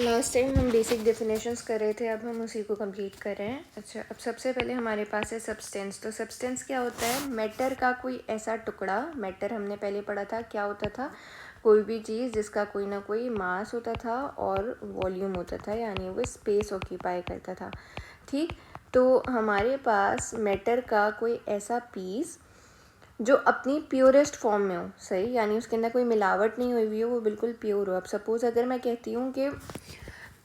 Last time हम basic definitions कर रहे थे, अब हम उसी को कंप्लीट कर रहे हैं। अच्छा, अब सबसे पहले हमारे पास है सब्सटेंस। तो सब्सटेंस क्या होता है? मैटर का कोई ऐसा टुकड़ा। मैटर हमने पहले पढ़ा था क्या होता था? कोई भी चीज़ जिसका कोई ना कोई मास होता था और वॉल्यूम होता था, यानी वो स्पेस ऑक्यूपाई करता था। ठीक, तो हमारे पास मैटर का कोई ऐसा पीस जो अपनी प्योरेस्ट फॉर्म में हो, सही, यानी उसके अंदर कोई मिलावट नहीं हुई हुई हो, वो बिल्कुल प्योर हो। अब सपोज़ अगर मैं कहती हूँ कि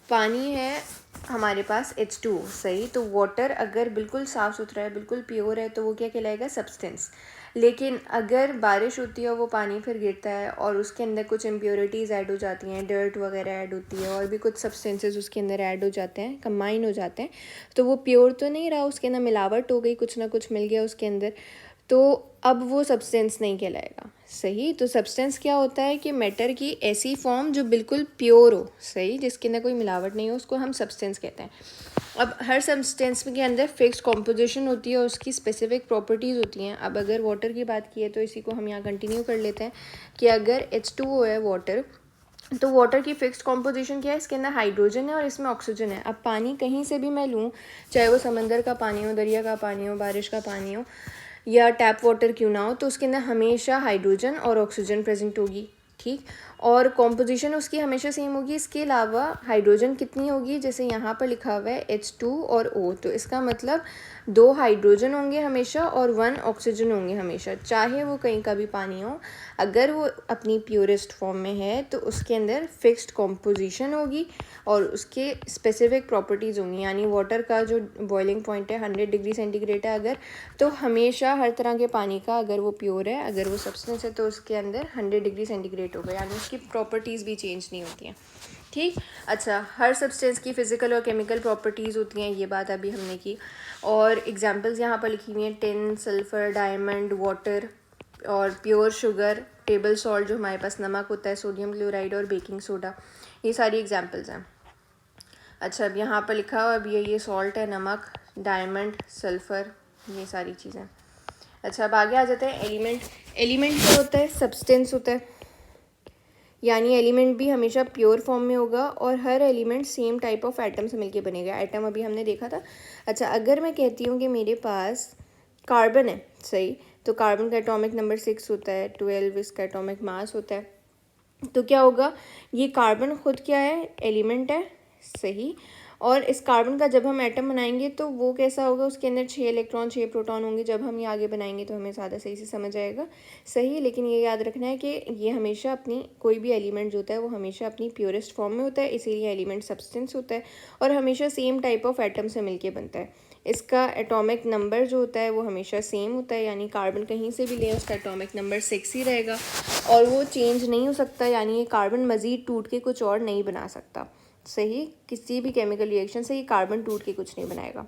पानी है हमारे पास H2O, सही, तो वाटर अगर बिल्कुल साफ़ सुथरा है, बिल्कुल प्योर है, तो वो क्या कहलाएगा? सब्सटेंस। लेकिन अगर बारिश होती है और वो पानी फिर गिरता है और उसके अंदर कुछ इम्प्योरिटीज़ ऐड हो जाती हैं, डर्ट वगैरह ऐड होती है और भी कुछ सब्सटेंसेस उसके अंदर ऐड हो जाते हैं, कंबाइन हो जाते हैं, तो वो प्योर तो नहीं रहा, उसके अंदर मिलावट हो गई, कुछ ना कुछ मिल गया उसके अंदर, तो अब वो सब्सटेंस नहीं कहलाएगा। सही, तो सब्सटेंस क्या होता है कि मैटर की ऐसी फॉर्म जो बिल्कुल प्योर हो, सही, जिसके अंदर कोई मिलावट नहीं हो, उसको हम सब्सटेंस कहते हैं। अब हर सब्सटेंस के अंदर फिक्स्ड कॉम्पोजिशन होती है और उसकी स्पेसिफिक प्रॉपर्टीज़ होती हैं। अब अगर वाटर की बात की है तो इसी को हम यहाँ कंटिन्यू कर लेते हैं कि अगर H2O है वाटर, तो वाटर की फिक्स्ड कॉम्पोजिशन क्या है? इसके अंदर हाइड्रोजन है और इसमें ऑक्सीजन है। अब पानी कहीं से भी मैं लूँ, चाहे वो समंदर का पानी हो, दरिया का पानी हो, बारिश का पानी हो, या टैप वाटर क्यों ना हो, तो उसके अंदर हमेशा हाइड्रोजन और ऑक्सीजन प्रेजेंट होगी। ठीक, और कॉम्पोजिशन उसकी हमेशा सेम होगी। इसके अलावा हाइड्रोजन कितनी होगी? जैसे यहाँ पर लिखा हुआ है H2 और O, तो इसका मतलब 2 हाइड्रोजन होंगे हमेशा और 1 ऑक्सीजन होंगे हमेशा, चाहे वो कहीं का भी पानी हो। अगर वो अपनी प्योरेस्ट फॉर्म में है तो उसके अंदर फिक्स्ड कॉम्पोजिशन होगी और उसके स्पेसिफिक प्रॉपर्टीज़ होंगी। यानी वाटर का जो बॉइलिंग पॉइंट है 100 डिग्री सेंटीग्रेड है अगर, तो हमेशा हर तरह के पानी का, अगर वो प्योर है, अगर वो सब्सटेंस है, तो उसके अंदर 100 डिग्री सेंटीग्रेड होगा, यानी उसकी प्रॉपर्टीज़ भी चेंज नहीं होती हैं। ठीक, अच्छा, हर सब्सटेंस की फ़िज़िकल और केमिकल प्रॉपर्टीज़ होती हैं, ये बात अभी हमने की। और एग्जांपल्स यहाँ पर लिखी हुई हैं: टिन, सल्फ़र, डायमंड, वाटर और प्योर शुगर, टेबल सॉल्ट जो हमारे पास नमक होता है, सोडियम क्लोराइड और बेकिंग सोडा, ये सारी एग्जांपल्स हैं। अच्छा, अब यहाँ पर लिखा हुआ, अब ये सॉल्ट है, नमक, डायमंड, सल्फ़र, ये सारी चीज़ें। अच्छा, अब आगे आ जाते हैं एलिमेंट। एलिमेंट क्या होता है? सब्सटेंस होता है, यानी एलिमेंट भी हमेशा प्योर फॉर्म में होगा और हर element same type of atom से मिलके बनेगा। एटम अभी हमने देखा था। अच्छा, अगर मैं कहती हूँ कि मेरे पास कार्बन है, सही, तो कार्बन का एटॉमिक नंबर 6 होता है, 12 इसका एटॉमिक मास होता है, तो क्या होगा? ये कार्बन खुद क्या है? एलिमेंट है, सही, और इस कार्बन का जब हम एटम बनाएंगे तो वो कैसा होगा? उसके अंदर 6 इलेक्ट्रॉन 6 प्रोटॉन होंगे। जब हम ये आगे बनाएंगे तो हमें ज़्यादा सही से समझ आएगा, सही। लेकिन ये याद रखना है कि ये हमेशा अपनी, कोई भी एलिमेंट जो होता है वो हमेशा अपनी प्योरेस्ट फॉर्म में होता है, इसीलिए एलिमेंट सब्सटेंस होता है और हमेशा सेम टाइप ऑफ एटम से मिलके बनता है। इसका एटॉमिक नंबर जो होता है वो हमेशा सेम होता है, यानी कार्बन कहीं से भी ले उसका एटॉमिक नंबर 6 ही रहेगा और वो चेंज नहीं हो सकता, यानी ये कार्बन मज़ीद टूट के कुछ और नहीं बना सकता, सही। किसी भी केमिकल रिएक्शन से ये कार्बन टूट के कुछ नहीं बनाएगा।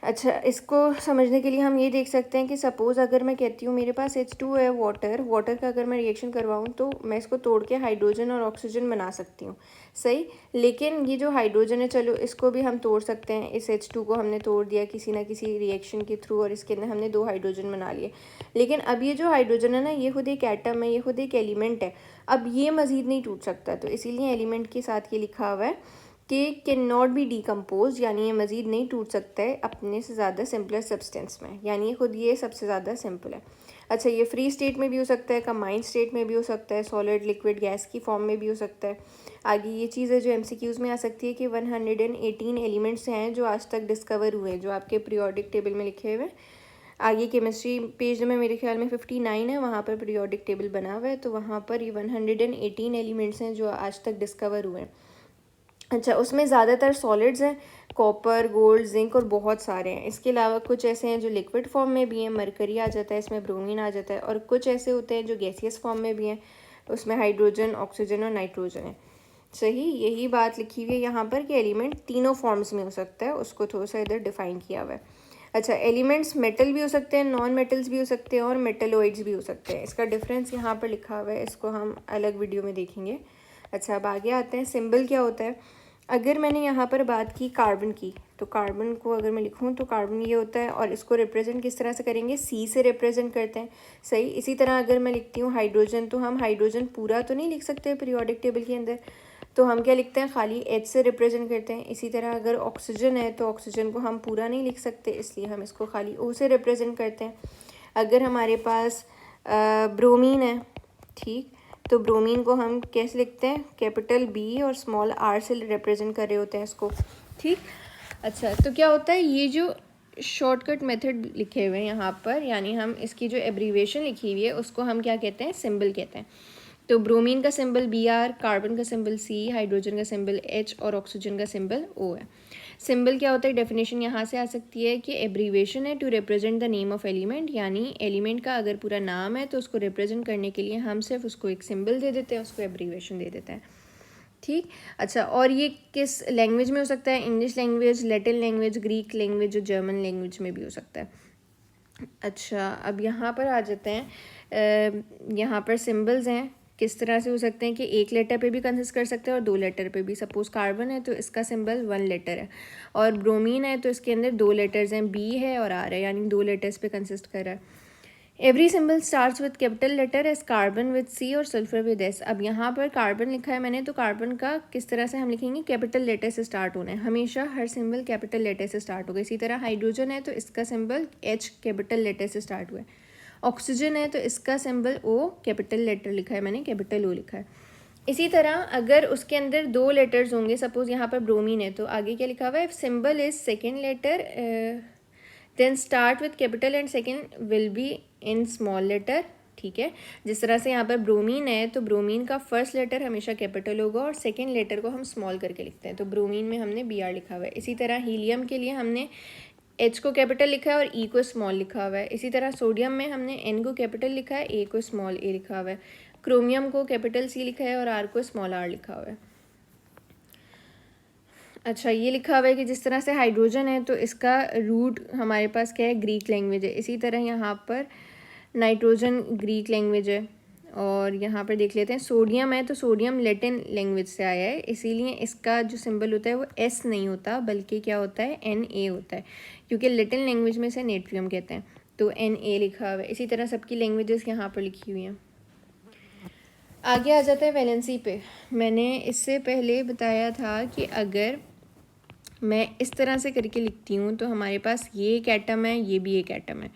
अच्छा, इसको समझने के लिए हम ये देख सकते हैं कि सपोज़ अगर मैं कहती हूँ मेरे पास H2 है वाटर का अगर मैं रिएक्शन करवाऊँ तो मैं इसको तोड़ के हाइड्रोजन और ऑक्सीजन बना सकती हूँ, सही। लेकिन ये जो हाइड्रोजन है, चलो इसको भी हम तोड़ सकते हैं। इस H2 को हमने तोड़ दिया किसी ना किसी रिएक्शन के थ्रू और इसके अंदर हमने 2 हाइड्रोजन बना लिए। लेकिन अब ये जो हाइड्रोजन है ना, ये खुद एक एटम है, ये खुद एक एलिमेंट है। अब ये मज़ीद नहीं टूट सकता, तो इसीलिए एलिमेंट के साथ ये लिखा हुआ है कि कैन नॉट बी डीकम्पोज, यानी ये मज़ीद नहीं टूट सकता है अपने से ज़्यादा सिंपलर सब्सटेंस में, यानी खुद ये सबसे ज़्यादा सिंपल है। अच्छा, ये फ्री स्टेट में भी हो सकता है, कंबाइंड स्टेट में भी हो सकता है, सॉलिड, लिक्विड, गैस की फॉर्म में भी हो सकता है। आगे ये चीज़ है जो MCQs में आ सकती है कि 118 एलिमेंट्स हैं जो आज तक डिस्कवर हुए हैं, जो आपके पीरियोडिक टेबल में लिखे हुए हैं। आगे केमिस्ट्री पेज में मेरे ख्याल में 59 है, वहाँ पर पीरियोडिक टेबल बना हुआ है, तो वहाँ पर ये 118 एलिमेंट्स हैं जो आज तक डिस्कवर हुए हैं। अच्छा, उसमें ज़्यादातर सॉलिड्स हैं, कॉपर, गोल्ड, जिंक और बहुत सारे हैं। इसके अलावा कुछ ऐसे हैं जो लिक्विड फॉर्म में भी हैं, मरकरी आ जाता है इसमें, ब्रोमीन आ जाता है, और कुछ ऐसे होते हैं जो गैसियस फॉर्म में भी हैं, उसमें हाइड्रोजन, ऑक्सीजन और नाइट्रोजन है, सही। यही बात लिखी हुई है यहाँ पर कि एलिमेंट तीनों फॉर्म्स में हो सकता है, उसको थोड़ा सा इधर डिफाइन किया हुआ है। अच्छा, एलिमेंट्स मेटल भी हो सकते हैं, नॉन मेटल्स भी हो सकते हैं और मेटलोइड्स भी हो सकते हैं। इसका डिफरेंस यहाँ पर लिखा हुआ है, इसको हम अलग वीडियो में देखेंगे। अच्छा, अब आगे आते हैं, सिंबल क्या होता है। अगर मैंने यहाँ पर बात की कार्बन की, तो कार्बन को अगर मैं लिखूँ तो कार्बन ये होता है, और इसको रिप्रेजेंट किस तरह से करेंगे? C से रिप्रेजेंट करते हैं, सही। इसी तरह अगर मैं लिखती हूँ हाइड्रोजन, तो हम हाइड्रोजन पूरा तो नहीं लिख सकते पीरियोडिक टेबल के अंदर, तो हम क्या लिखते हैं, खाली H से रिप्रेजेंट करते हैं। इसी तरह अगर ऑक्सीजन है तो ऑक्सीजन को हम पूरा नहीं लिख सकते, इसलिए हम इसको खाली O से रिप्रेजेंट करते हैं। अगर हमारे पास ब्रोमीन है, ठीक, तो ब्रोमीन को हम कैसे लिखते हैं, कैपिटल B और स्मॉल r से रिप्रेजेंट कर रहे होते हैं इसको, ठीक। अच्छा, तो क्या होता है, ये जो शॉर्टकट मेथड लिखे हुए हैं यहाँ पर, यानी हम इसकी जो एब्रीवेशन लिखी हुई है उसको हम क्या कहते हैं, सिंबल कहते हैं। तो ब्रोमीन का सिंबल Br, कार्बन का सिंबल C, हाइड्रोजन का सिंबल H और ऑक्सीजन का सिंबल O है। सिंबल क्या होता है, डेफिनेशन यहाँ से आ सकती है कि एब्रीवेशन है to represent the name of element, यानी एलिमेंट का अगर पूरा नाम है तो उसको रिप्रेजेंट करने के लिए हम सिर्फ उसको एक सिंबल दे देते हैं, उसको एब्रीवेशन दे देते हैं, ठीक। अच्छा, और ये किस लैंग्वेज में हो सकता है, English language, Latin language, Greek language और जर्मन लैंग्वेज में भी हो सकता है। अच्छा, अब यहाँ पर आ जाते हैं, यहाँ पर सिंबल्स हैं, किस तरह से हो सकते हैं कि एक लेटर पे भी कंसिस्ट कर सकते हैं और 2 लेटर पे भी। सपोज़ कार्बन है तो इसका सिंबल 1 लेटर है, और ब्रोमीन है तो इसके अंदर 2 लेटर्स हैं, B है और R है, यानी 2 लेटर्स पे कंसिस्ट कर रहा है। Every symbol starts with capital letter, as carbon with C और सल्फर विद S। अब यहाँ पर कार्बन लिखा है मैंने, तो कार्बन का किस तरह से हम लिखेंगे, कैपिटल लेटर से स्टार्ट होना है, हमेशा हर सिंबल कैपिटल लेटर से स्टार्ट होगा। इसी तरह हाइड्रोजन है तो इसका सिंबल H कैपिटल लेटर से स्टार्ट हुआ है। ऑक्सीजन है तो इसका सिंबल O कैपिटल लेटर लिखा है मैंने, कैपिटल O लिखा है। इसी तरह अगर उसके अंदर 2 लेटर्स होंगे, सपोज यहाँ पर ब्रोमीन है तो आगे क्या लिखा हुआ है, symbol is second letter then start with capital and second will be in small letter, ठीक है। जिस तरह से यहाँ पर ब्रोमीन है तो ब्रोमीन का फर्स्ट लेटर हमेशा कैपिटल होगा और सेकेंड लेटर को हम स्मॉल करके लिखते हैं, तो ब्रोमीन में हमने Br लिखा हुआ है। इसी तरह हीलियम के लिए हमने H को कैपिटल लिखा है और E को स्मॉल लिखा हुआ है। इसी तरह सोडियम में हमने N को कैपिटल लिखा है, A को स्मॉल A लिखा हुआ है। क्रोमियम को कैपिटल C लिखा है और R को स्मॉल R लिखा हुआ है। अच्छा, ये लिखा हुआ है कि जिस तरह से हाइड्रोजन है तो इसका रूट हमारे पास क्या है, ग्रीक लैंग्वेज है। इसी तरह यहाँ पर नाइट्रोजन ग्रीक लैंग्वेज है, और यहाँ पर देख लेते हैं सोडियम है तो सोडियम लैटिन लैंग्वेज से आया है, इसीलिए इसका जो सिंबल होता है वो S नहीं होता बल्कि क्या होता है, Na होता है, क्योंकि लैटिन लैंग्वेज में से नेट्रियम कहते हैं, तो Na लिखा हुआ है। इसी तरह सबकी लैंग्वेजेस यहाँ पर लिखी हुई हैं। आगे आ जाता है वैलेंसी पे। मैंने इससे पहले बताया था कि अगर मैं इस तरह से करके लिखती हूँ तो हमारे पास ये एक एटम है, ये भी एक एटम है,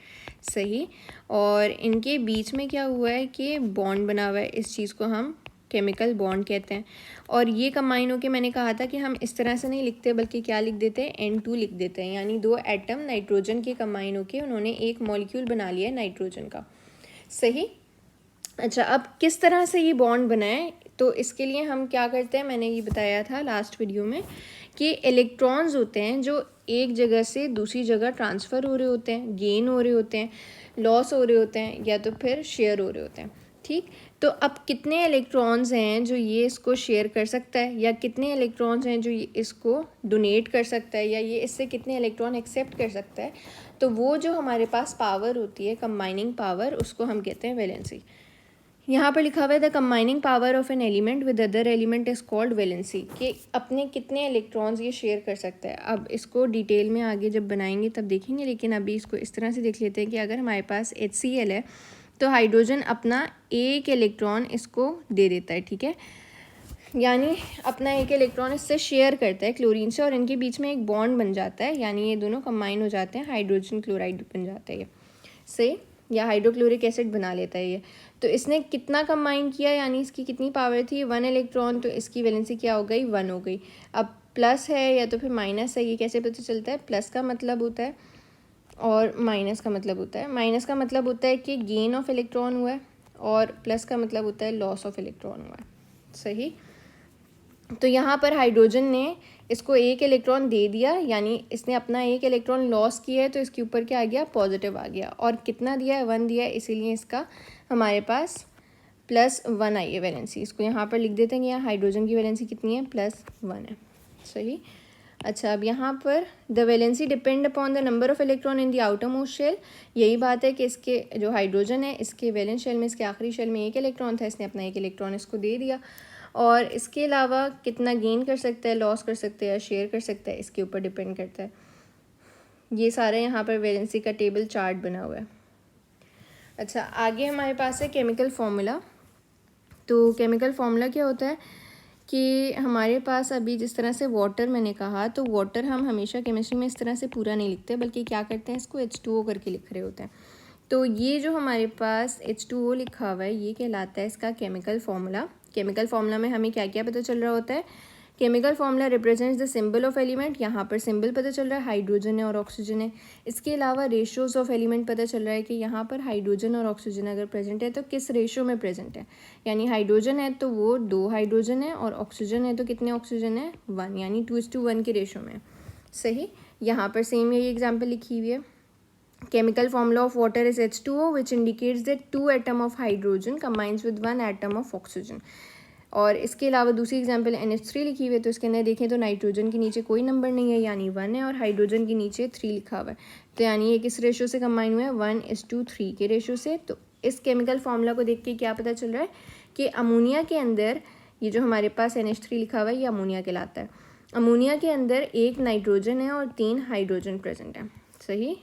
सही, और इनके बीच में क्या हुआ है कि बॉन्ड बना हुआ है, इस चीज़ को हम केमिकल बॉन्ड कहते हैं। और ये कंबाइन होके मैंने कहा था कि हम इस तरह से नहीं लिखते बल्कि क्या लिख देते हैं, N2 लिख देते हैं, यानी 2 एटम नाइट्रोजन के कंबाइन होके उन्होंने एक मॉलिक्यूल बना लिया है नाइट्रोजन का, सही। अच्छा, अब किस तरह से ये बॉन्ड बनाए, तो इसके लिए हम क्या करते हैं, मैंने ये बताया था लास्ट वीडियो में कि इलेक्ट्रॉन्स होते हैं जो एक जगह से दूसरी जगह ट्रांसफ़र हो रहे होते हैं, गेन हो रहे होते हैं, लॉस हो रहे होते हैं, या तो फिर शेयर हो रहे होते हैं, ठीक। तो अब कितने इलेक्ट्रॉन्स हैं जो ये इसको शेयर कर सकता है, या कितने इलेक्ट्रॉन्स हैं जो ये इसको डोनेट कर सकता है, या ये इससे कितने इलेक्ट्रॉन एक्सेप्ट कर सकता है, तो वो जो हमारे पास पावर होती है, कंबाइनिंग पावर, उसको हम कहते हैं वैलेंसी। यहाँ पर लिखा हुआ है the combining power of an element with other element is called valency, कि अपने कितने इलेक्ट्रॉन्स ये शेयर कर सकता है। अब इसको डिटेल में आगे जब बनाएंगे तब देखेंगे, लेकिन अभी इसको इस तरह से देख लेते हैं कि अगर हमारे पास HCl है तो हाइड्रोजन अपना एक इलेक्ट्रॉन इसको दे देता है, ठीक है, यानी अपना एक इलेक्ट्रॉन इससे शेयर करता है क्लोरीन से, और इनके बीच में एक बॉन्ड बन जाता है, यानी ये दोनों कंबाइन हो जाते हैं, हाइड्रोजन क्लोराइड बन जाता है ये, सही, या हाइड्रोक्लोरिक एसिड बना लेता है ये। तो इसने कितना कंबाइन किया, यानी इसकी कितनी पावर थी, 1 इलेक्ट्रॉन, तो इसकी वैलेंसी क्या हो गई, 1 हो गई। अब प्लस है या तो फिर माइनस है, ये कैसे पता चलता है, प्लस का मतलब होता है और माइनस का मतलब होता है, माइनस का मतलब होता है कि गेन ऑफ इलेक्ट्रॉन हुआ है, और प्लस का मतलब होता है लॉस ऑफ इलेक्ट्रॉन हुआ है, सही। तो यहाँ पर हाइड्रोजन ने इसको एक इलेक्ट्रॉन दे दिया, यानी इसने अपना एक इलेक्ट्रॉन लॉस किया है, तो इसके ऊपर क्या आ गया, पॉजिटिव आ गया, और कितना दिया है, 1 दिया है, इसीलिए इसका हमारे पास +1 आई है वैलेंसी। इसको यहाँ पर लिख देते हैं कि यहाँ हाइड्रोजन की वैलेंसी कितनी है, +1 है, सही। अच्छा, अब यहाँ पर the valency depend upon the number of electron in the outermost shell, यही बात है कि इसके जो हाइड्रोजन है इसके वैलेंस शेल में, इसके आखिरी शेल में एक इलेक्ट्रॉन था, इसने अपना एक इलेक्ट्रॉन इसको दे दिया, और इसके अलावा कितना गेन कर सकता है, लॉस कर सकता है या शेयर कर सकता है, इसके ऊपर डिपेंड करता है। ये सारा यहाँ पर वैलेंसी का टेबल चार्ट बना हुआ है। अच्छा, आगे हमारे पास है केमिकल फार्मूला। तो केमिकल फार्मूला क्या होता है कि हमारे पास अभी जिस तरह से वाटर मैंने कहा, तो वाटर हम हमेशा केमिस्ट्री में इस तरह से पूरा नहीं लिखते, बल्कि क्या करते हैं, इसको H2O करके लिख रहे होते हैं। तो ये जो हमारे पास H2O लिखा हुआ है, ये कहलाता है इसका केमिकल फार्मूला। केमिकल फार्मूला में हमें क्या क्या पता चल रहा होता है, chemical formula represents the symbol of element. यहाँ पर सिंबल पता चल रहा है, हाइड्रोजन है और ऑक्सीजन है। इसके अलावा रेशियोज ऑफ एलिमेंट पता चल रहा है कि यहाँ पर हाइड्रोजन और ऑक्सीजन अगर प्रेजेंट है तो किस रेशियो में प्रेजेंट है। यानी हाइड्रोजन है तो वो 2 हाइड्रोजन है, और ऑक्सीजन है तो कितने ऑक्सीजन है, 1, यानी 2:1 के रेशियो में। सही। यहाँ पर सेम यही एग्जाम्पल लिखी हुई है। Chemical formula of water is H2O, which indicates that 2 atom of hydrogen combines with 1 atom of oxygen। और इसके अलावा दूसरी एग्जांपल NH3 लिखी हुई है, तो इसके अंदर देखें तो नाइट्रोजन के नीचे कोई नंबर नहीं है, यानी 1 है, और हाइड्रोजन के नीचे 3 लिखा हुआ है। तो यानी ये किस रेशो से कंबाइन हुआ है, 1:3 के रेशो से। तो इस केमिकल फार्मूला को देख के क्या पता चल रहा है कि अमोनिया के अंदर ये जो हमारे पास NH3 लिखा हुआ है, ये अमोनिया कहलाता है। अमोनिया के अंदर 1 नाइट्रोजन है और 3 हाइड्रोजन प्रेजेंट है। सही।